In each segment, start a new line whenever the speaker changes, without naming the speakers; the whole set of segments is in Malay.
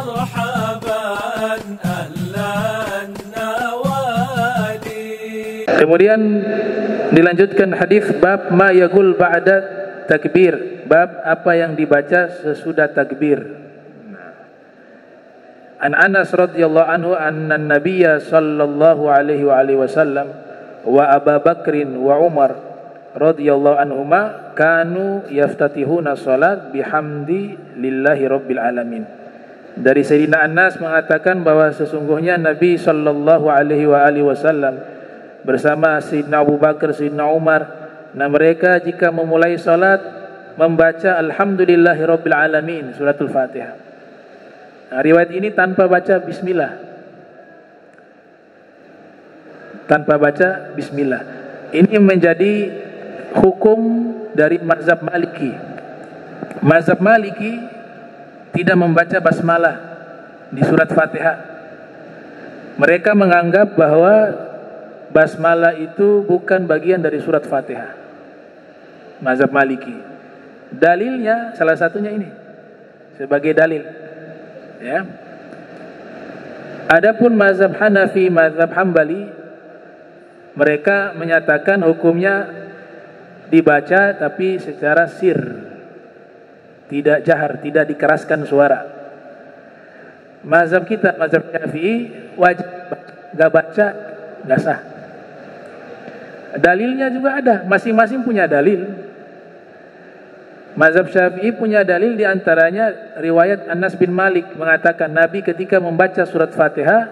مرحبا أهلا النوادي.
Kemudian dilanjutkan hadis bab ma yaqul ba'da takbir, bab apa yang dibaca sesudah takbir. An Anas radhiyallahu anhu anna an-nabiyya sallallahu alaihi wa alihi wasallam wa Abu Bakrin wa Umar radhiyallahu anhuma kanu yaftatihuna salat bihamdi lillahi rabbil alamin. Dari Sayyidina Anas mengatakan bahwa sesungguhnya Nabi sallallahu alaihi wa alihi wasallam bersama Sayyidina Abu Bakar, Sayyidina Umar, nah mereka jika memulai salat membaca alhamdulillahi rabbil alamin, suratul Fatihah. Nah, riwayat ini tanpa baca bismillah. Tanpa baca bismillah. Ini menjadi hukum dari mazhab Maliki. Mazhab Maliki tidak membaca basmalah di surat Fatihah. Mereka menganggap bahwa basmalah itu bukan bagian dari surat Fatihah. Mazhab Maliki. Dalilnya salah satunya ini sebagai dalil. Ya. Adapun mazhab Hanafi, mazhab Hambali, mereka menyatakan hukumnya dibaca tapi secara sir, tidak jahar, tidak dikeraskan suara. Mazhab kita, mazhab Syafi'i, wajib, gak baca gak sah. Dalilnya juga ada, masing-masing punya dalil. Mazhab Syafi'i punya dalil, diantaranya riwayat Anas bin Malik mengatakan Nabi ketika membaca surat Fatihah,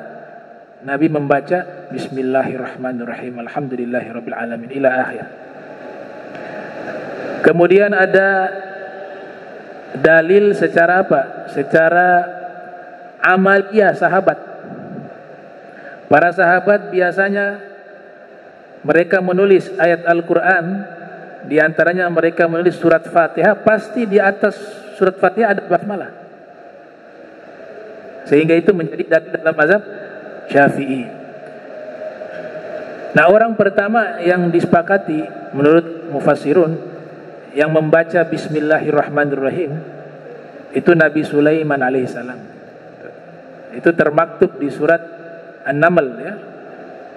Nabi membaca Bismillahirrahmanirrahim, Alhamdulillahirabbil alamin ila akhir. Kemudian ada dalil secara apa? Secara amaliyah sahabat. Para sahabat biasanya mereka menulis ayat Al-Quran. Di antaranya mereka menulis surat Fatihah, pasti di atas surat Fatihah ada basmalah. Sehingga itu menjadi dalil dalam mazhab Syafi'i. Nah, orang pertama yang disepakati menurut mufassirun yang membaca Bismillahirrahmanirrahim itu Nabi Sulaiman alaihissalam. Itu termaktub di surat An-Naml, ya.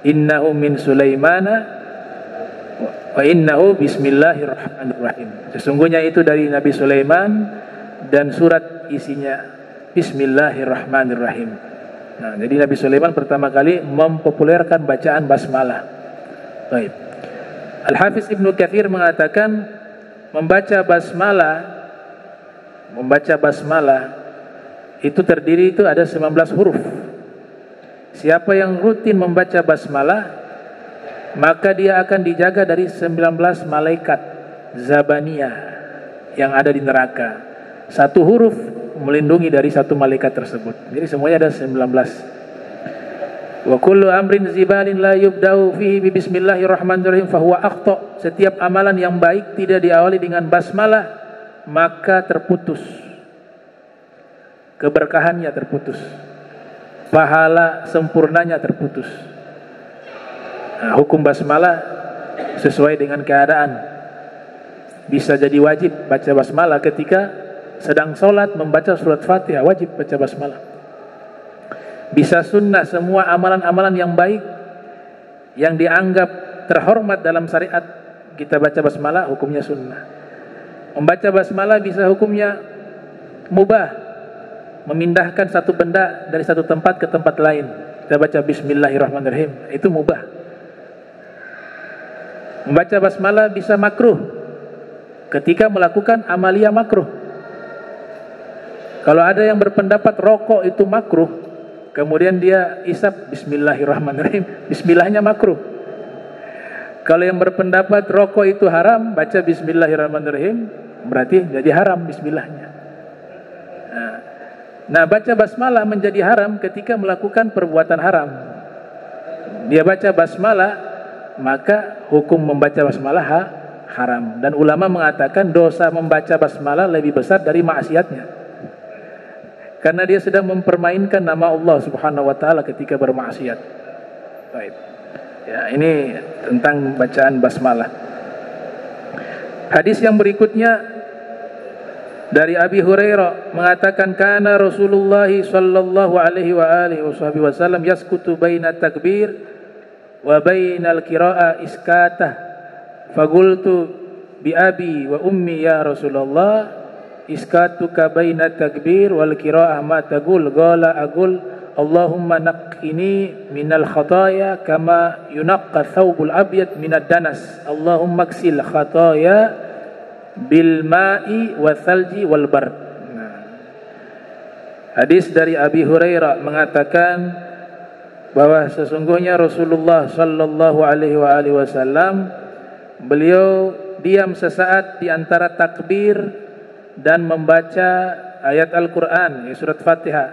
Innahu min Sulaimana wa innahu bismillahirrahmanirrahim. Sesungguhnya itu dari Nabi Sulaiman dan surat isinya Bismillahirrahmanirrahim. Nah, jadi Nabi Sulaiman pertama kali mempopulerkan bacaan basmalah. Baik. Al-Hafiz Ibnu Katsir mengatakan membaca basmalah itu terdiri itu ada 19 huruf. Siapa yang rutin membaca basmalah maka dia akan dijaga dari 19 malaikat Zabaniyah yang ada di neraka. Satu huruf melindungi dari satu malaikat tersebut. Jadi semuanya ada 19. Wa kullu amrin zibalin la yubda'u fihi bi bismillahirrahmanirrahim fahuwa akhta. Setiap amalan yang baik tidak diawali dengan basmalah maka terputus. Keberkahannya terputus. Pahala sempurnanya terputus. Nah, hukum basmalah sesuai dengan keadaan. Bisa jadi wajib baca basmalah ketika sedang sholat membaca surat Fatihah, wajib baca basmalah. Bisa sunnah, semua amalan-amalan yang baik yang dianggap terhormat dalam syariat kita baca basmalah, hukumnya sunnah. Membaca basmalah bisa hukumnya mubah, memindahkan satu benda dari satu tempat ke tempat lain. Kita baca Bismillahirrahmanirrahim, itu mubah. Membaca basmalah bisa makruh ketika melakukan amalia makruh. Kalau ada yang berpendapat rokok itu makruh, kemudian dia isap Bismillahirrahmanirrahim, bismillahnya makruh. Kalau yang berpendapat rokok itu haram, baca Bismillahirrahmanirrahim, berarti jadi haram bismillahnya. Nah, baca basmalah menjadi haram ketika melakukan perbuatan haram. Dia baca basmalah, maka hukum membaca basmalah haram. Dan ulama mengatakan dosa membaca basmalah lebih besar dari maksiatnya, karena dia sedang mempermainkan nama Allah Subhanahu wa taala ketika bermaksiat. Baik. Ya, ini tentang bacaan basmalah. Hadis yang berikutnya Dari Abi Hurairah mengatakan kana Rasulullah sallallahu alaihi wa alihi wasallam yaskutu baina takbir wa bainal qira'a iskatah faqultu bi abi wa ummi ya Rasulullah iskatuka baina takbir wal qira'ah ma taqul qala aqul Allahumma naqqini minal khataaya kama yunaqqa thawbul abyad minad danas Allahumma ghsil khataaya bil ma'i wa thalji wal bard. Hadis dari Abi Hurairah mengatakan bahwa sesungguhnya Rasulullah sallallahu alaihi wasallam beliau diam sesaat di antara takbir dan membaca ayat Al-Qur'an, surat Fatihah,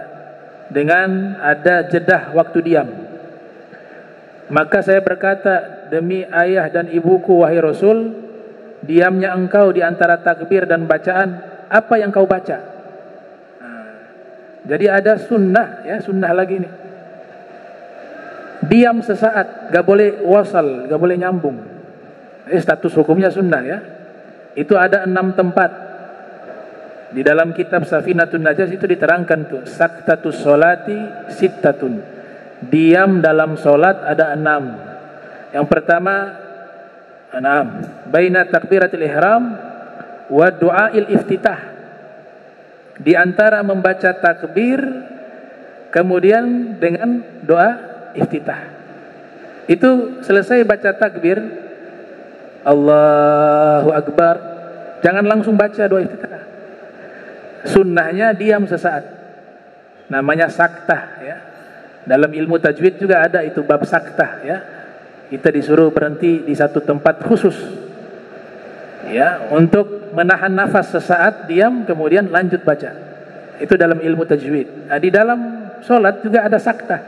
dengan ada jedah waktu diam. Maka saya berkata, demi ayah dan ibuku wahai Rasul, diamnya engkau di antara takbir dan bacaan, apa yang kau baca? Jadi ada sunnah, ya, sunnah lagi nih. Diam sesaat, gak boleh wasal, gak boleh nyambung. Status hukumnya sunnah, ya. Itu ada 6 tempat. Di dalam kitab Safinatun Najah itu diterangkan tuh, saktatus sholati sittatun. Diam dalam solat ada 6. Yang pertama, baina takbiratul ihram wa du'ail iftitah. Di antara membaca takbir kemudian dengan doa iftitah. Itu selesai baca takbir Allahu Akbar, jangan langsung baca doa iftitah. Sunnahnya diam sesaat. Namanya saktah, ya. Dalam ilmu tajwid juga ada itu bab saktah, ya. Kita disuruh berhenti di satu tempat khusus, ya, untuk menahan nafas sesaat, diam, kemudian lanjut baca. Itu dalam ilmu tajwid. Nah, di dalam solat juga ada saktah.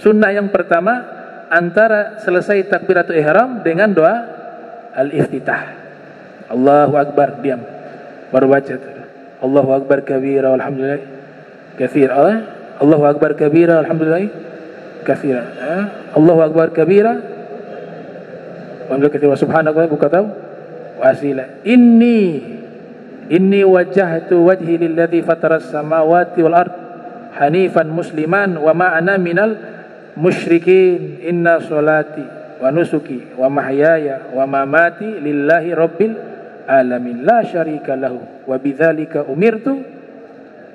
Sunnah yang pertama antara selesai takbiratul ihram dengan doa al-iftitah. Allahu Akbar, diam, baru baca itu. Allahu Akbar kabira walhamdulillah katsira. Allahu Akbar kabira walhamdulillah katsira. Allahu Akbar kabira walhamdulillah katsira subhanallah buka tahu wasila. Inni wajjahtu wajhi lilladzi fataras samawati wal ard hanifan musliman wa ma ana minal musyrikin. Inna sholati wa nusuki wa mahyaya wa mamati lillahi rabbil alamin la syarika lahu wa bidzalika umirtu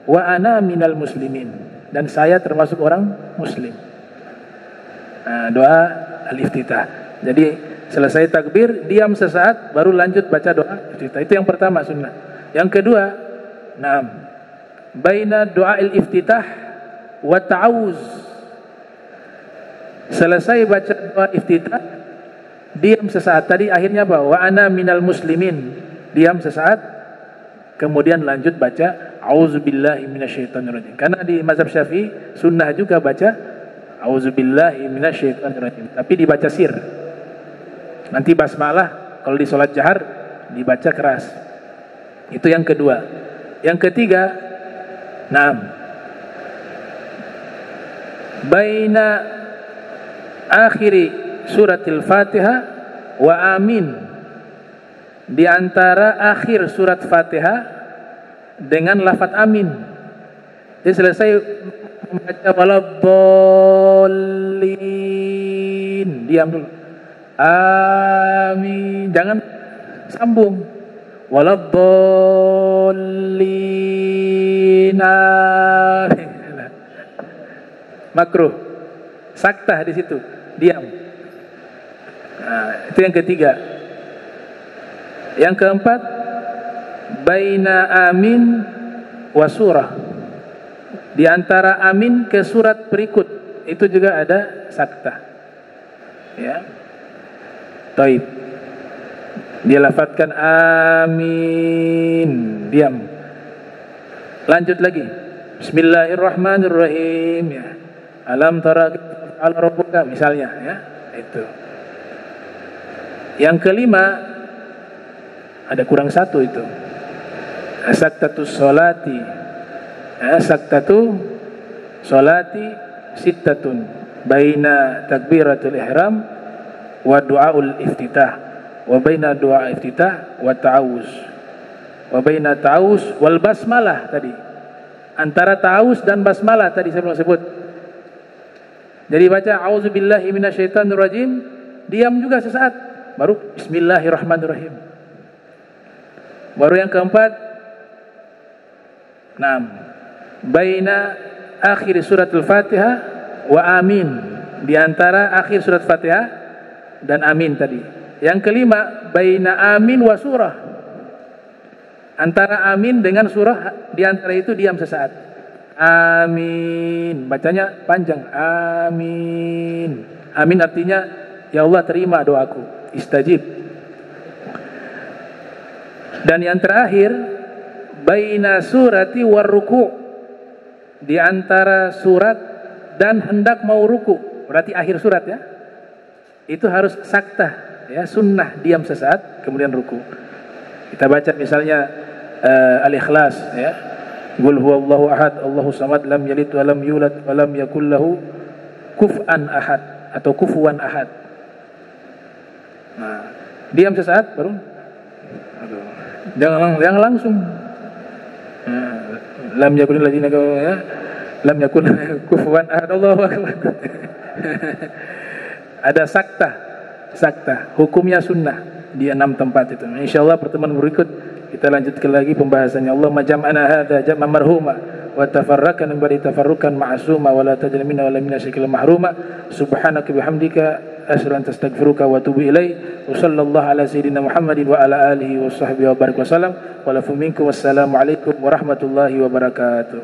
wa ana minal muslimin. Dan saya termasuk orang muslim. Nah, doa al-iftitah. Jadi selesai takbir, diam sesaat, baru lanjut baca doa iftitah. Itu yang pertama sunnah. Yang kedua, baina doa al-iftitah wa ta'awuz. Selesai baca doa iftitah, diam sesaat. Tadi akhirnya apa? Wa ana minal muslimin. Diam sesaat, kemudian lanjut baca auzubillahi minasyaitonirrajim. Karena di mazhab Syafi'i sunnah juga baca auzubillahi minasyaitonirrajim, tapi dibaca sir. Nanti basmalah kalau di salat jahar dibaca keras. Itu yang kedua. Yang ketiga, baina akhiri suratil Fatihah wa amin. Di antara akhir surat Fatihah dengan lafaz amin. Jadi selesai membaca waladdallin, diam dulu. Amin, jangan sambung. Waladdallin. Makruh. Saktah di situ, diam. Nah, itu yang ketiga. Yang keempat, baina amin wa surah. Di antara amin ke surat berikut itu juga ada saktah. Ya. Taib. Dia lafadzkan amin, diam. Lanjut lagi. Bismillahirrahmanirrahim, ya. Alam tara ala rabbuka misalnya, ya. Itu. Yang kelima, ada kurang satu itu. Saktatus sholati. Saktatu sholati sittatun baina takbiratul ihram wa du'aul iftitah wa baina du'a iftitah wa ta'awuz. wa baina ta'awuz wal basmalah tadi. Antara ta'awuz dan basmalah tadi saya belum sebut. Jadi baca auzubillahi minasyaitonirrajim, diam juga sesaat, baru bismillahirrahmanirrahim. Baru yang keempat, baina akhir surat al-Fatihah wa amin, di antara akhir surat Fatihah dan amin tadi. Yang kelima, baina amin wa surah, antara amin dengan surah, di antara itu diam sesaat. Amin, bacanya panjang, amin. Amin artinya ya Allah terima doaku, istajib. Dan yang terakhir, baina surati war ruku', di antara surat dan hendak mau ruku, berarti akhir surat ya. Itu harus saktah ya, sunnah diam sesaat kemudian ruku. Kita baca misalnya Al-Ikhlas ya. Qul huwallahu ahad, Allahus samad, lam yalid wa lam yulad wa lam yakul lahu kufuwan ahad atau kufuwan ahad. Nah, diam sesaat baru. Jangan langsung. Lam yakul ladina ya. Lam yakul kufuwan ahad, Allahu akbar. Ada sakta, hukumnya sunnah di 6 tempat itu. Insyaallah pertemuan berikut kita lanjutkan lagi pembahasannya. Allahumma jam'ana hadza jam'an marhuma wa tafarraqna min ba'di tafarruqan ma'suma wa la taj'al minna wa la minna syakil mahruma. Subhanaka bihamdika asyhadu an astaghfiruka wa atubu ilaik. Wa sallallahu ala sayyidina Muhammadin wa ala alihi wa sahbihi wa barik wa sallam. Wa lafu minkum wassalamu alaikum warahmatullahi wabarakatuh.